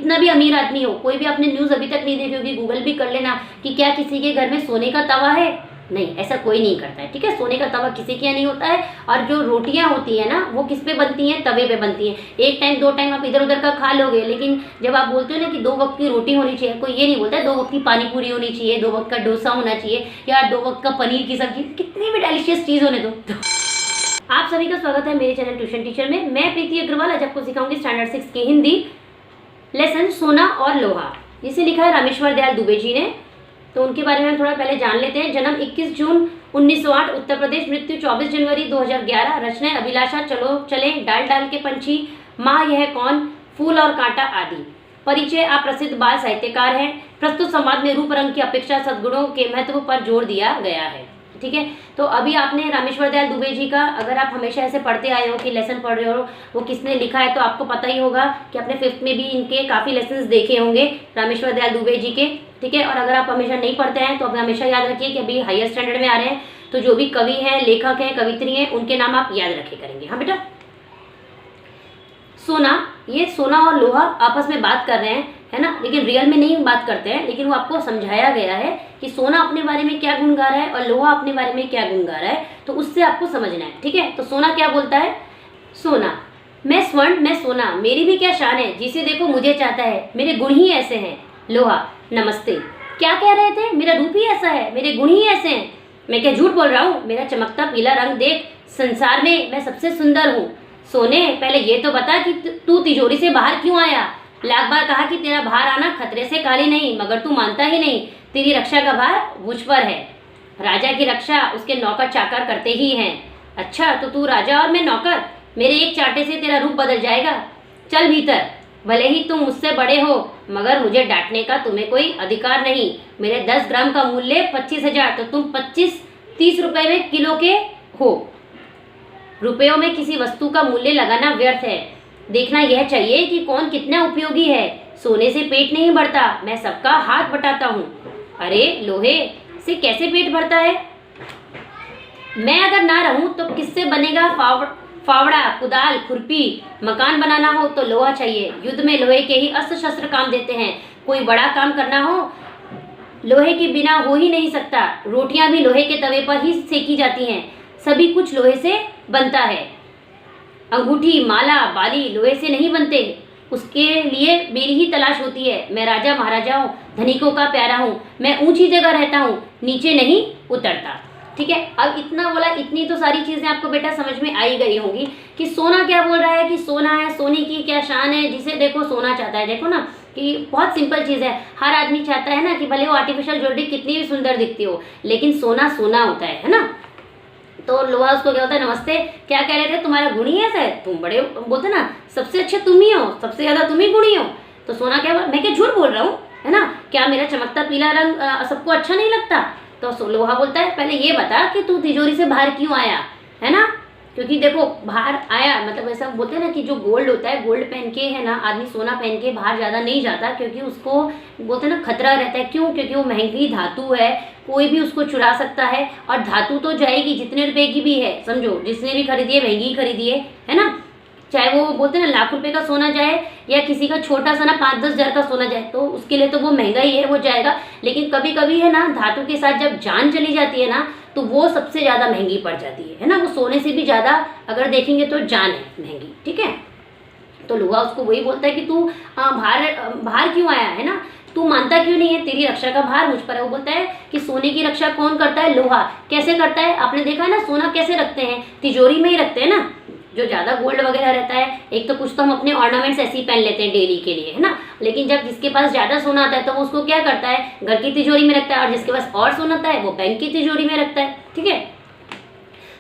कितना भी अमीर आदमी हो, कोई भी आपने न्यूज़ अभी तक नहीं देखी होगी, गूगल भी कर लेना कि क्या किसी के घर में सोने का तवा है। नहीं, ऐसा कोई नहीं करता है, ठीक है। सोने का तवा किसी के यहाँ नहीं होता है। और जो रोटियां होती है ना, वो किस पे बनती हैं? तवे पे बनती हैं। एक टाइम 2 टाइम आप इधर उधर का खा लोगे, लेकिन जब आप बोलते हो ना कि 2 वक्त की रोटी होनी चाहिए, कोई ये नहीं बोलता है 2 वक्त की पानी पूरी होनी चाहिए, 2 वक्त का डोसा होना चाहिए, या 2 वक्त का पनीर की सब्जी, कितनी भी डिलीशियस चीज़ होने दो। आप सभी का स्वागत है मेरे चैनल ट्यूशन टीचर में। मैं प्रीति अग्रवाल आज आपको सिखाऊंगी स्टैंडर्ड 6 की हिंदी लेसन सोना और लोहा, जिसे लिखा है रामेश्वर दयाल दुबे जी ने। तो उनके बारे में हम थोड़ा पहले जान लेते हैं। जन्म 21 जून 1908 उत्तर प्रदेश, मृत्यु 24 जनवरी 2011। रचनाएं अभिलाषा, चलो चले, डाल डाल के पंछी, माँ यह कौन, फूल और कांटा आदि। परिचय, आप प्रसिद्ध बाल साहित्यकार हैं। प्रस्तुत संवाद में रूप रंग की अपेक्षा सद्गुणों के महत्व पर जोर दिया गया है, ठीक है। तो अभी आपने रामेश्वर दयाल दुबे जी का, अगर आप हमेशा ऐसे पढ़ते आए हो कि लेसन पढ़ रहे हो वो किसने लिखा है, तो आपको पता ही होगा कि आपने 5th में भी इनके काफ़ी लेसन्स देखे होंगे रामेश्वर दयाल दुबे जी के, ठीक है। और अगर आप हमेशा नहीं पढ़ते हैं तो आप हमेशा याद रखिए कि अभी हायर स्टैंडर्ड में आ रहे हैं, तो जो भी कवि हैं, लेखक हैं, कवित्री हैं, उनके नाम आप याद रखे करेंगे। हाँ बेटा, सोना, ये सोना और लोहा आपस में बात कर रहे हैं, है ना, लेकिन रियल में नहीं बात करते हैं, लेकिन वो आपको समझाया गया है कि सोना अपने बारे में क्या गुण गा रहा है और लोहा अपने बारे में क्या गुण गा रहा है, तो उससे आपको समझना है, ठीक है। तो सोना क्या बोलता है? सोना, मैं स्वर्ण, मैं सोना, मेरी भी क्या शान है, जिसे देखो मुझे चाहता है, मेरे गुण ही ऐसे हैं। लोहा, नमस्ते, क्या कह रहे थे? मेरा रूप ही ऐसा है, मेरे गुण ही ऐसे हैं। मैं क्या झूठ बोल रहा हूँ? मेरा चमकता पीला रंग देख, संसार में मैं सबसे सुंदर हूँ। सोने, पहले ये तो बता कि तू तिजोरी से बाहर क्यों आया? लाख बार कहा कि तेरा बाहर आना खतरे से खाली नहीं, मगर तू मानता ही नहीं। तेरी रक्षा का भार मुझ पर है। राजा की रक्षा उसके नौकर चाकर करते ही हैं। अच्छा, तो तू राजा और मैं नौकर? मेरे एक चांटे से तेरा रूप बदल जाएगा। चल भीतर, भले ही तुम मुझसे बड़े हो, मगर मुझे डांटने का तुम्हें कोई अधिकार नहीं। मेरे 10 ग्राम का मूल्य 25,000, तो तुम 25-30 रुपए में किलो के हो। रुपयों में किसी वस्तु का मूल्य लगाना व्यर्थ है। देखना यह चाहिए कि कौन कितना उपयोगी है। सोने से पेट नहीं भरता, मैं सबका हाथ बटाता हूँ। अरे, लोहे से कैसे पेट भरता है? मैं अगर ना रहूं तो किससे बनेगा फावड़ा, कुदाल, खुरपी? मकान बनाना हो तो लोहा चाहिए। युद्ध में लोहे के ही अस्त्र शस्त्र काम देते हैं। कोई बड़ा काम करना हो, लोहे के बिना हो ही नहीं सकता। रोटियां भी लोहे के तवे पर ही सेकी जाती हैं। सभी कुछ लोहे से बनता है। अंगूठी, माला, बाली लोहे से नहीं बनते। उसके लिए मेरी ही तलाश होती है। मैं राजा महाराजा हूँ, धनिकों का प्यारा हूँ। मैं ऊंची जगह रहता हूँ, नीचे नहीं उतरता, ठीक है। अब इतना बोला, इतनी तो सारी चीजें आपको बेटा समझ में आई गई होंगी कि सोना क्या बोल रहा है, कि सोना है, सोने की क्या शान है, जिसे देखो सोना चाहता है। देखो ना कि बहुत सिंपल चीज़ है। हर आदमी चाहता है ना कि भले वो आर्टिफिशियल ज्वेलरी कितनी भी सुंदर दिखती हो, लेकिन सोना सोना होता है ना। तो लोहा उसको क्या होता है? नमस्ते, क्या कह रहे थे? तुम्हारा गुण ही ऐसा है, तुम बड़े बोलते ना सबसे अच्छे तुम ही हो, सबसे ज्यादा तुम ही गुणी हो। तो सोना क्या, मैं क्या झूठ बोल रहा हूँ, है ना? क्या मेरा चमकता पीला रंग सबको अच्छा नहीं लगता? तो लोहा बोलता है पहले ये बता कि तू तिजोरी से बाहर क्यों आया, है ना। क्योंकि देखो बाहर आया मतलब ऐसा बोलते हैं ना कि जो गोल्ड होता है, गोल्ड पहन के, है ना, आदमी सोना पहन के बाहर ज़्यादा नहीं जाता, क्योंकि उसको बोलते हैं ना खतरा रहता है। क्यों? क्योंकि वो महंगी धातु है, कोई भी उसको चुरा सकता है। और धातु तो जाएगी जितने रुपए की भी है, समझो, जिसने भी खरीदी है महंगी ही खरीदी है ना। चाहे वो बोलते हैं ना लाख रुपए का सोना जाए या किसी का छोटा सा ना 5-10 हज़ार का सोना जाए, तो उसके लिए तो वो महंगा ही है, वो जाएगा। लेकिन कभी कभी है ना, धातु के साथ जब जान चली जाती है ना, तो वो सबसे ज़्यादा महंगी पड़ जाती है ना। वो सोने से भी ज़्यादा अगर देखेंगे तो जान है महंगी, ठीक है। तो लोहा उसको वही बोलता है कि तू बाहर क्यों आया, है ना, तू मानता क्यों नहीं है, तेरी रक्षा का भार मुझ पर है। वो बोलता है कि सोने की रक्षा कौन करता है? लोहा। कैसे करता है? आपने देखा है ना, सोना कैसे रखते हैं? तिजोरी में ही रखते हैं ना। जो ज़्यादा गोल्ड वगैरह रहता है, एक तो कुछ तो हम अपने ऑर्नामेंट्स ऐसे ही पहन लेते हैं डेली के लिए, है ना। लेकिन जब जिसके पास ज़्यादा सोना आता है तो वो उसको क्या करता है? घर की तिजोरी में रखता है। और जिसके पास और सोना आता है वो बैंक की तिजोरी में रखता है, ठीक है।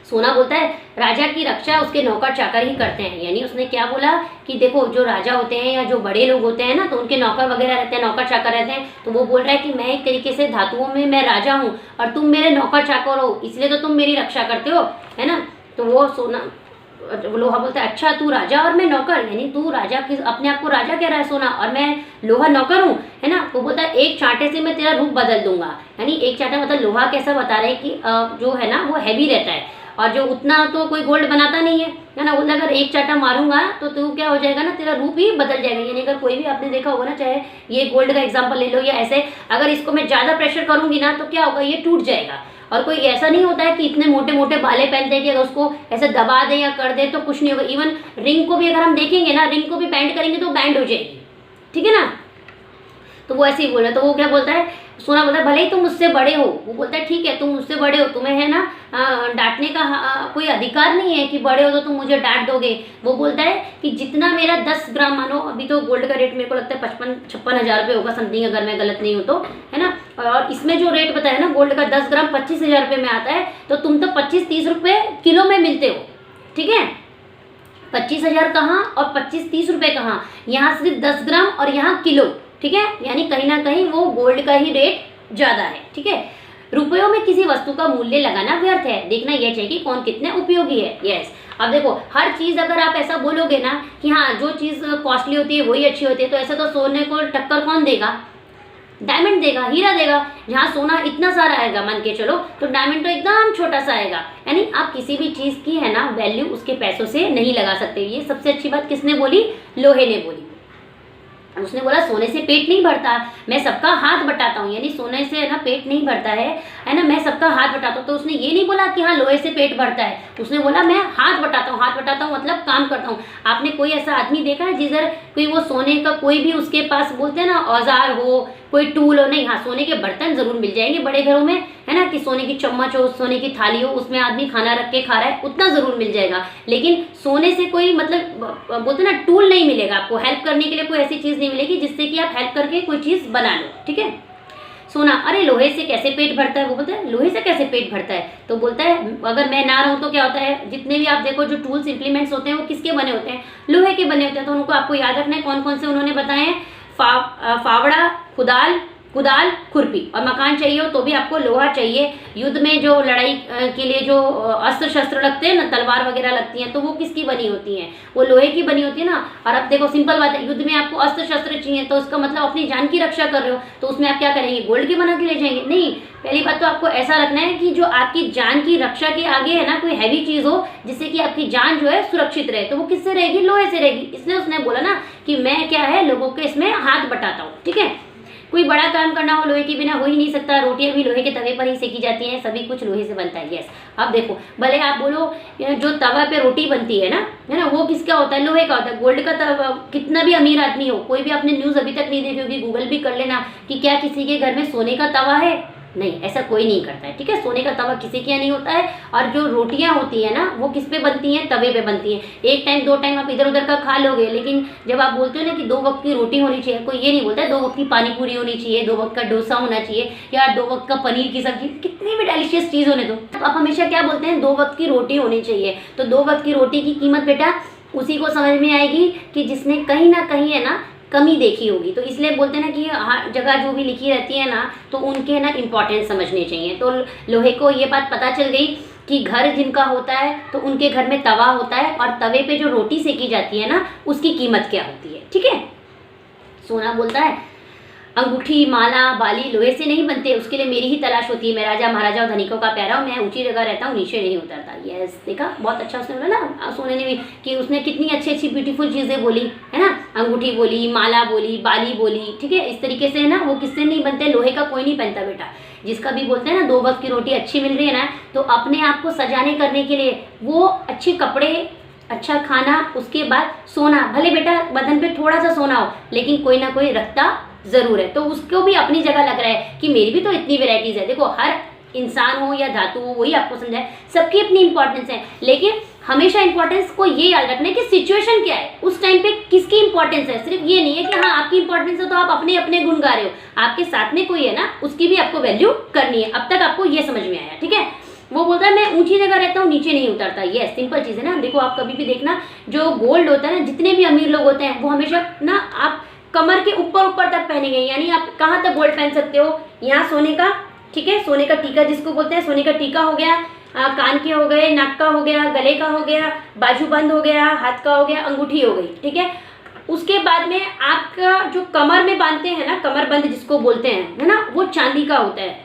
सोना बोलता है राजा की रक्षा उसके नौकर चाकर ही करते हैं। यानी उसने क्या बोला कि देखो जो राजा होते हैं या जो बड़े लोग होते हैं ना, तो उनके नौकर वगैरह रहते हैं, नौकर चाकर रहते हैं। तो वो बोल रहा है कि मैं एक तरीके से धातुओं में मैं राजा हूँ और तुम मेरे नौकर चाकर हो, इसलिए तो तुम मेरी रक्षा करते हो, है ना। तो वो सोना, लोहा बोलता है अच्छा तू राजा और मैं नौकर, यानी तू राजा अपने आप को राजा कह रहा है सोना, और मैं लोहा नौकर हूँ, है ना। वो बोलता है एक चांटे से मैं तेरा रूप बदल दूंगा। यानी एक चांटा मतलब लोहा कैसा बता रहे हैं कि जो है ना वो हैवी रहता है, और जो उतना तो कोई गोल्ड बनाता नहीं है ना। बोलता अगर एक चाटा मारूंगा तो तू क्या हो जाएगा ना, तेरा रूप ही बदल जाएगा। यानी अगर कोई भी आपने देखा होगा ना, चाहे ये गोल्ड का एग्जाम्पल ले लो या ऐसे, अगर इसको मैं ज़्यादा प्रेशर करूंगी ना तो क्या होगा, ये टूट जाएगा। और कोई ऐसा नहीं होता है कि इतने मोटे मोटे भाले पहनते हैं कि अगर उसको ऐसे दबा दे या कर दे तो कुछ नहीं होगा। इवन रिंग को भी अगर हम देखेंगे ना, रिंग को भी बैंड करेंगे तो बैंड हो जाएगी, ठीक है ना। तो वो ऐसे ही बोल रहा है। तो वो क्या बोलता है, सोना बोलता है भले ही तुम मुझसे बड़े हो, वो बोलता है ठीक है तुम मुझसे बड़े हो, तुम्हें है ना डांटने का कोई अधिकार नहीं है कि बड़े हो तो तुम मुझे डांट दोगे। वो बोलता है कि जितना मेरा 10 ग्राम, मानो अभी तो गोल्ड का रेट मेरे को लगता है 55-56 हज़ार रुपये होगा समथिंग, अगर मैं गलत नहीं हूँ तो, है ना। और इसमें जो रेट बताया ना गोल्ड का 10 ग्राम 25,000 रुपये में आता है, तो तुम तो 25-30 रुपये किलो में मिलते हो, ठीक है। 25,000 कहाँ और 25-30 रुपये कहाँ, यहाँ सिर्फ 10 ग्राम और यहाँ किलो, ठीक है। यानी कहीं ना कहीं वो गोल्ड का ही रेट ज्यादा है, ठीक है। रुपयों में किसी वस्तु का मूल्य लगाना व्यर्थ है, देखना यह चाहिए कि कौन कितने उपयोगी है। यस, अब देखो हर चीज अगर आप ऐसा बोलोगे ना कि हाँ जो चीज कॉस्टली होती है वही अच्छी होती है, तो ऐसा तो सोने को टक्कर कौन देगा, डायमंड देगा, हीरा देगा। जहाँ सोना इतना सारा आएगा मान के चलो, तो डायमंड तो एकदम छोटा सा आएगा। यानी आप किसी भी चीज की है ना वैल्यू उसके पैसों से नहीं लगा सकते। ये सबसे अच्छी बात किसने बोली, लोहे ने बोली। उसने बोला सोने से पेट नहीं भरता, मैं सबका हाथ बटाता हूँ। यानी सोने से ना पेट नहीं भरता है ना, मैं सबका हाथ बटाता हूँ। तो उसने ये नहीं बोला कि हाँ लोहे से पेट भरता है, उसने बोला मैं हाथ बटाता हूँ। हाथ बटाता हूँ मतलब काम करता हूँ। आपने कोई ऐसा आदमी देखा है जिधर कोई वो सोने का कोई भी उसके पास बोलते हैं ना औजार हो, कोई टूल हो, नहीं। हाँ सोने के बर्तन जरूर मिल जाएंगे बड़े घरों में, है ना, कि सोने की चम्मच हो, सोने की थाली हो, उसमें आदमी खाना रख के खा रहा है, उतना जरूर मिल जाएगा। लेकिन सोने से कोई मतलब बोलते ना टूल नहीं मिलेगा आपको, हेल्प करने के लिए कोई ऐसी चीज नहीं मिलेगी जिससे कि आप हेल्प करके कोई चीज बना लो, ठीक है। सोना, अरे लोहे से कैसे पेट भरता है, वो बोलता है लोहे से कैसे पेट भरता है, तो बोलता है अगर मैं ना रहूं तो क्या होता है, जितने भी आप देखो जो टूल्स इंप्लीमेंट्स होते हैं वो किसके बने होते हैं, लोहे के बने होते हैं। तो उनको आपको याद रखना है कौन कौन से उन्होंने बताए हैं, फावड़ा, कुदाल, खुरपी। और मकान चाहिए हो तो भी आपको लोहा चाहिए। युद्ध में जो लड़ाई के लिए जो अस्त्र शस्त्र लगते हैं ना, तलवार वगैरह लगती हैं, तो वो किसकी बनी होती हैं, वो लोहे की बनी होती है ना। और अब देखो सिंपल बात है, युद्ध में आपको अस्त्र शस्त्र चाहिए तो उसका मतलब अपनी जान की रक्षा कर रहे हो, तो उसमें आप क्या करेंगे, गोल्ड के बना के ले जाएंगे, नहीं। पहली बात तो आपको ऐसा रखना है कि जो आपकी जान की रक्षा के आगे है ना कोई हैवी चीज हो जिससे कि आपकी जान जो है सुरक्षित रहे, तो वो किससे रहेगी, लोहे से रहेगी। इसलिए उसने बोला ना कि मैं क्या है लोगों के इसमें हाथ बटाता हूँ, ठीक है। कोई बड़ा काम करना हो लोहे के बिना हो ही नहीं सकता। रोटियां भी लोहे के तवे पर ही सेकी जाती हैं, सभी कुछ लोहे से बनता है। यस, अब देखो भले आप बोलो जो तवा पे रोटी बनती है ना वो किसका होता है, लोहे का होता है। गोल्ड का तवा, कितना भी अमीर आदमी हो, कोई भी आपने न्यूज अभी तक नहीं देखी होगी, गूगल भी कर लेना कि क्या किसी के घर में सोने का तवा है, नहीं, ऐसा कोई नहीं करता है, ठीक है। सोने का तवा किसी के यहाँ नहीं होता है। और जो रोटियां होती है ना वो किस पे बनती हैं, तवे पे बनती हैं। एक टाइम 2 टाइम आप इधर उधर का खा लोगे, लेकिन जब आप बोलते हो ना कि 2 वक्त की रोटी होनी चाहिए, कोई ये नहीं बोलता है 2 वक्त की पानी पूरी होनी चाहिए, 2 वक्त का डोसा होना चाहिए, या 2 वक्त का पनीर की सब्जी, कितनी भी डेलिशियस चीज होने दो, आप हमेशा क्या बोलते हैं 2 वक्त की रोटी होनी चाहिए। तो 2 वक्त की रोटी की कीमत बेटा उसी को समझ में आएगी कि जिसने कहीं ना कहीं है ना कमी देखी होगी। तो इसलिए बोलते हैं ना कि हर जगह जो भी लिखी रहती है ना तो उनके ना इंपॉर्टेंस समझने चाहिए। तो लोहे को ये बात पता चल गई कि घर जिनका होता है तो उनके घर में तवा होता है, और तवे पे जो रोटी सेकी जाती है ना उसकी कीमत क्या होती है, ठीक है। सोना बोलता है अंगूठी, माला, बाली लोहे से नहीं बनते, उसके लिए मेरी ही तलाश होती है। मैं राजा महाराजा और धनिकों का प्यारा हूँ, मैं ऊंची जगह रहता हूँ, नीचे नहीं उतरता। यस, देखा बहुत अच्छा उसने बोला ना सोने ने भी, कि उसने कितनी अच्छी अच्छी ब्यूटीफुल चीजें बोली, है ना। अंगूठी बोली, माला बोली, बाली बोली, ठीक है। इस तरीके से है ना वो किससे नहीं बनते, लोहे का कोई नहीं पहनता बेटा। जिसका भी बोलते हैं ना 2 वक्त की रोटी अच्छी मिल रही है ना, तो अपने आप को सजाने करने के लिए वो अच्छे कपड़े, अच्छा खाना, उसके बाद सोना, भले बेटा बदन पे थोड़ा सा सोना हो लेकिन कोई ना कोई रखता जरूर है। तो उसको भी अपनी जगह लग रहा है कि मेरी भी तो इतनी वेराइटीज है। देखो हर इंसान हो या धातु हो, वही आपको समझाए, सबकी अपनी इंपॉर्टेंस है। लेकिन हमेशा इंपॉर्टेंस को ये याद रखना है कि सिचुएशन क्या है, उस टाइम पे किसकी इंपॉर्टेंस है। सिर्फ ये नहीं है कि हाँ आपकी इंपॉर्टेंस है तो आप अपने अपने गुण गा रहे हो, आपके साथ में कोई है ना उसकी भी आपको वैल्यू करनी है। अब तक आपको ये समझ में आया, ठीक है। वो बोलता है मैं ऊंची जगह रहता हूँ, नीचे नहीं उतरता। ये सिंपल चीज है ना। देखो आप कभी भी देखना जो गोल्ड होता है ना, जितने भी अमीर लोग होते हैं वो हमेशा ना आप कमर के ऊपर ऊपर तक पहनेंगे। यानी आप कहाँ तक गोल्ड पहन सकते हो, यहाँ सोने का, ठीक है, सोने का टीका जिसको बोलते हैं, सोने का टीका हो गया, कान के हो गए, नाक का हो गया, गले का हो गया, बाजूबंद हो गया, हाथ का हो गया, अंगूठी हो गई, ठीक है। उसके बाद में आपका जो कमर में बांधते हैं ना, कमर बंद जिसको बोलते हैं, है ना, वो चांदी का होता है।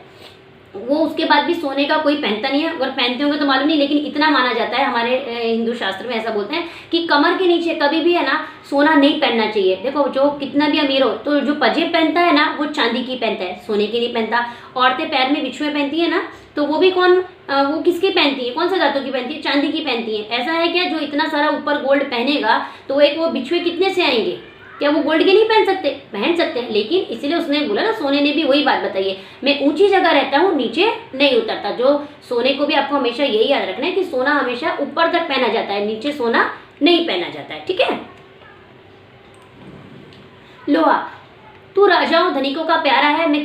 वो उसके बाद भी सोने का कोई पहनता नहीं है, अगर पहनते होंगे तो मालूम नहीं, लेकिन इतना माना जाता है हमारे हिंदू शास्त्र में ऐसा बोलते हैं कि कमर के नीचे कभी भी है ना सोना नहीं पहनना चाहिए। देखो जो कितना भी अमीर हो तो जो पंजेब पहनता है ना वो चांदी की पहनता है, सोने की नहीं पहनता। औरतें पैर में बिछुए पहनती है ना तो वो भी वो किसकी पहनती है, कौन सा धातु की पहनती है, चांदी की पहनती है। ऐसा है क्या जो इतना सारा ऊपर गोल्ड पहनेगा तो एक वो बिछुए कितने से आएंगे, क्या वो गोल्ड के नहीं पहन सकते, पहन सकते हैं। लेकिन इसलिए उसने बोला ना, सोने ने भी वही बात बताई है, मैं ऊंची जगह रहता हूँ नीचे नहीं उतरता। जो सोने को भी आपको हमेशा यही याद रखना है कि सोना हमेशा ऊपर तक पहना जाता है, नीचे सोना नहीं पहना जाता है, ठीक है। लोहा, तू राजाओं धनिकों का प्यारा है, मैं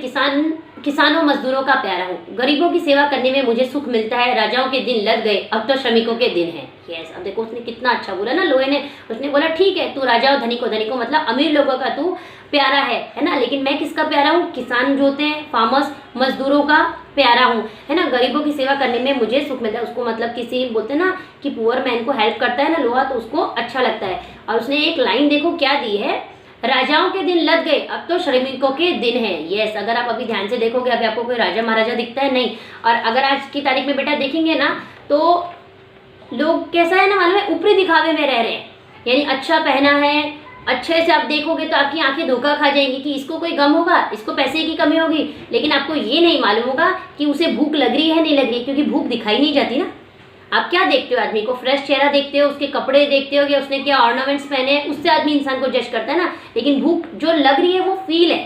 किसानों मजदूरों का प्यारा हूँ। गरीबों की सेवा करने में मुझे सुख मिलता है, राजाओं के दिन लग गए, अब तो श्रमिकों के दिन है। यस, अब देखो उसने कितना अच्छा बोला ना लोहे ने। उसने बोला ठीक है, तू राजाओं धनिकों मतलब अमीर लोगों का तू प्यारा है ना, लेकिन मैं किसका प्यारा हूँ, किसान जो होते हैं फार्मर्स, मजदूरों का प्यारा हूँ, है ना। गरीबों की सेवा करने में मुझे सुख मिलता है, उसको मतलब किसी बोलते हैं ना कि पुअर मैन को हेल्प करता है ना लोहा, तो उसको अच्छा लगता है। और उसने एक लाइन देखो क्या दी है, राजाओं के दिन लग गए, अब तो श्रमिकों के दिन है। यस, अगर आप अभी ध्यान से देखोगे, अभी आपको कोई राजा महाराजा दिखता है नहीं। और अगर आज की तारीख में बेटा देखेंगे ना तो लोग कैसा है ना मालूम है, ऊपरी दिखावे में रह रहे हैं, यानी अच्छा पहना है, अच्छे से आप देखोगे तो आपकी आंखें धोखा खा जाएंगी कि इसको कोई गम होगा, इसको पैसे की कमी होगी, लेकिन आपको ये नहीं मालूम होगा कि उसे भूख लग रही है नहीं लग रही, क्योंकि भूख दिखाई नहीं जाती ना। आप क्या देखते हो, आदमी को फ्रेश चेहरा देखते हो, उसके कपड़े देखते हो कि उसने क्या ऑर्नामेंट्स पहने हैं, उससे आदमी इंसान को जज करता है ना। लेकिन भूख जो लग रही है वो फील है,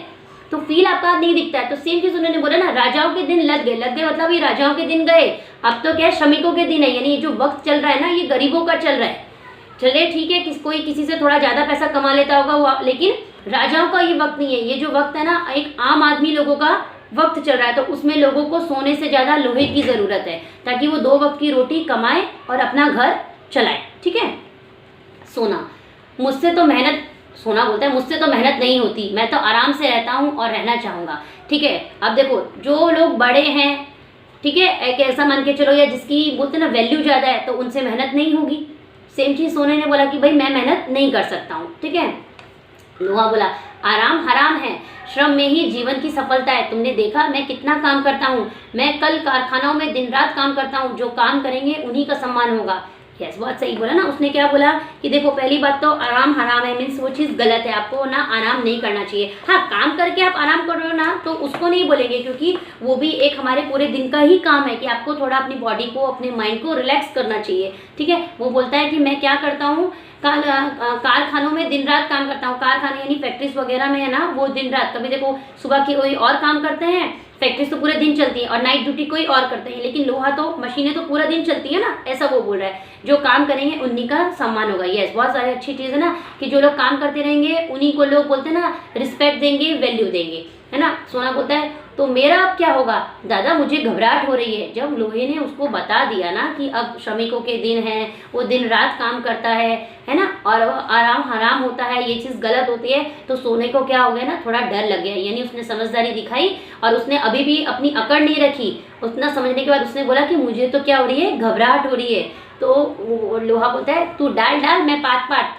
तो फील आपका नहीं दिखता है। तो सेम चीज उन्होंने बोला ना, राजाओं के दिन लग गए मतलब ये राजाओं के दिन गए, अब तो क्या है श्रमिकों के दिन है, यानी ये जो वक्त चल रहा है ना ये गरीबों का चल रहा है। चले ठीक है, कोई किसी से थोड़ा ज्यादा पैसा कमा लेता होगा, लेकिन राजाओं का ये वक्त नहीं है। ये जो वक्त है ना एक आम आदमी लोगों का वक्त चल रहा है, तो उसमें लोगों को सोने से ज्यादा लोहे की जरूरत है, ताकि वो 2 वक्त की रोटी कमाए और अपना घर चलाए, ठीक है। सोना, मुझसे तो मेहनत, सोना बोलता है मुझसे तो मेहनत नहीं होती, मैं तो आराम से रहता हूँ और रहना चाहूंगा, ठीक है। अब देखो जो लोग बड़े हैं, ठीक है, एक ऐसा मान के चलो, या जिसकी बोलते ना वैल्यू ज्यादा है, तो उनसे मेहनत नहीं होगी। सेम चीज सोने ने बोला कि भाई मैं मेहनत नहीं कर सकता हूँ, ठीक है। लोहा बोला आराम हराम है, श्रम में ही जीवन की सफलता है। तुमने देखा मैं कितना काम करता हूँ, मैं कल कारखानाओं में दिन रात काम करता हूँ, जो काम करेंगे उन्हीं का सम्मान होगा। यस, बहुत सही बोला ना उसने। क्या बोला कि देखो पहली बात तो आराम हराम है, मीन्स वो चीज़ गलत है, आपको ना आराम नहीं करना चाहिए। हाँ, काम करके आप आराम कर रहे हो ना तो उसको नहीं बोलेंगे, क्योंकि वो भी एक हमारे पूरे दिन का ही काम है कि आपको थोड़ा अपनी बॉडी को, अपने माइंड को रिलैक्स करना चाहिए, ठीक है। वो बोलता है कि मैं क्या करता हूँ, कारखानों में दिन रात काम करता हूँ। कारखाने यानी फैक्ट्रीज वगैरह में है ना, वो दिन रात, कभी देखो सुबह की कोई और काम करते हैं, फैक्ट्रीज तो पूरे दिन चलती है, और नाइट ड्यूटी कोई और करते हैं, लेकिन लोहा तो मशीनें तो पूरा दिन चलती है ना, ऐसा वो बोल रहा है। जो काम करेंगे उन्हीं का सम्मान होगा। यस, बहुत सारी अच्छी चीज़ है ना कि जो लोग काम करते रहेंगे उन्हीं को लोग बोलते हैं ना रिस्पेक्ट देंगे, वैल्यू देंगे, है ना। सोना बोलता है तो मेरा अब क्या होगा दादा, मुझे घबराहट हो रही है। जब लोहे ने उसको बता दिया ना कि अब श्रमिकों के दिन है, वो दिन रात काम करता है ना, और आराम हराम होता है, ये चीज़ गलत होती है, तो सोने को क्या हो गया ना, थोड़ा डर लग गया। यानी उसने समझदारी दिखाई और उसने अभी भी अपनी अकड़ नहीं रखी। उतना समझने के बाद उसने बोला कि मुझे तो क्या हो रही है, घबराहट हो रही है। तो लोहा बोलता है तू डाल डाल, मैं पाट पाट,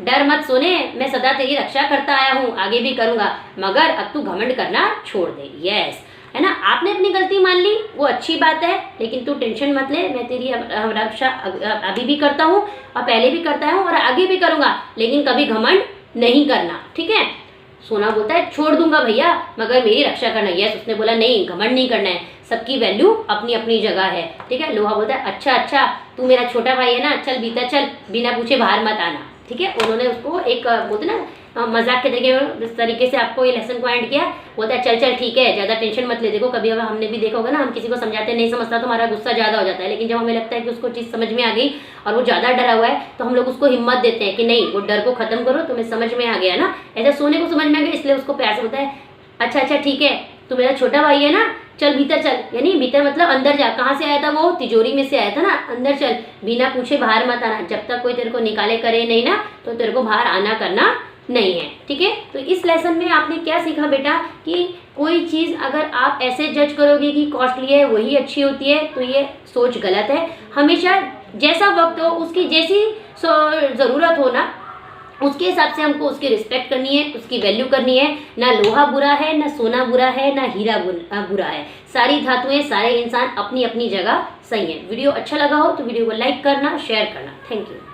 डर मत सोने, मैं सदा तेरी रक्षा करता आया हूँ, आगे भी करूंगा, मगर अब तू घमंड करना छोड़ दे। यस, है ना, आपने अपनी गलती मान ली, वो अच्छी बात है, लेकिन तू टेंशन मत ले, मैं तेरी रक्षा अभी भी करता हूँ और पहले भी करता हूँ और आगे भी करूंगा, लेकिन कभी घमंड नहीं करना, ठीक है। सोना बोलता है छोड़ दूंगा भैया, मगर मेरी रक्षा करना। यस, उसने बोला नहीं, घमंड नहीं करना है, सबकी वैल्यू अपनी अपनी जगह है, ठीक है। लोहा बोलता है अच्छा अच्छा, तू मेरा छोटा भाई है ना, चल भीतर चल, बिना पूछे बाहर मत आना, ठीक है। उन्होंने उसको एक बोलते ना मजाक के तरीके से आपको ये लेसन को एंड किया। बोलता है चल चल ठीक है, ज़्यादा टेंशन मत ले। देखो कभी अगर हमने भी देखा होगा ना, हम किसी को समझाते नहीं समझता तो हमारा गुस्सा ज़्यादा हो जाता है, लेकिन जब हमें लगता है कि उसको चीज़ समझ में आ गई और वो ज़्यादा डरा हुआ है तो हम लोग उसको हिम्मत देते हैं कि नहीं, वो डर को खत्म करो, तुम्हें समझ में आ गया ना। ऐसा सोने को समझ में आ गया, इसलिए उसको प्यार से बोलता है अच्छा अच्छा ठीक है, तू मेरा छोटा भाई है ना, चल भीतर चल। यानी भीतर मतलब अंदर जा। कहाँ से आया था वो, तिजोरी में से आया था ना, अंदर चल, बिना पूछे बाहर मत आना, जब तक कोई तेरे को निकाले करे नहीं ना तो तेरे को बाहर आना करना नहीं है, ठीक है। तो इस लेसन में आपने क्या सीखा बेटा कि कोई चीज़ अगर आप ऐसे जज करोगे कि कॉस्टली है वही अच्छी होती है, तो ये सोच गलत है। हमेशा जैसा वक्त हो, उसकी जैसी ज़रूरत हो ना, उसके हिसाब से हमको उसकी रिस्पेक्ट करनी है, उसकी वैल्यू करनी है। ना लोहा बुरा है, ना सोना बुरा है, ना हीरा बुरा है। सारी धातुएं, सारे इंसान अपनी अपनी जगह सही है। वीडियो अच्छा लगा हो तो वीडियो को लाइक करना, शेयर करना। Thank you.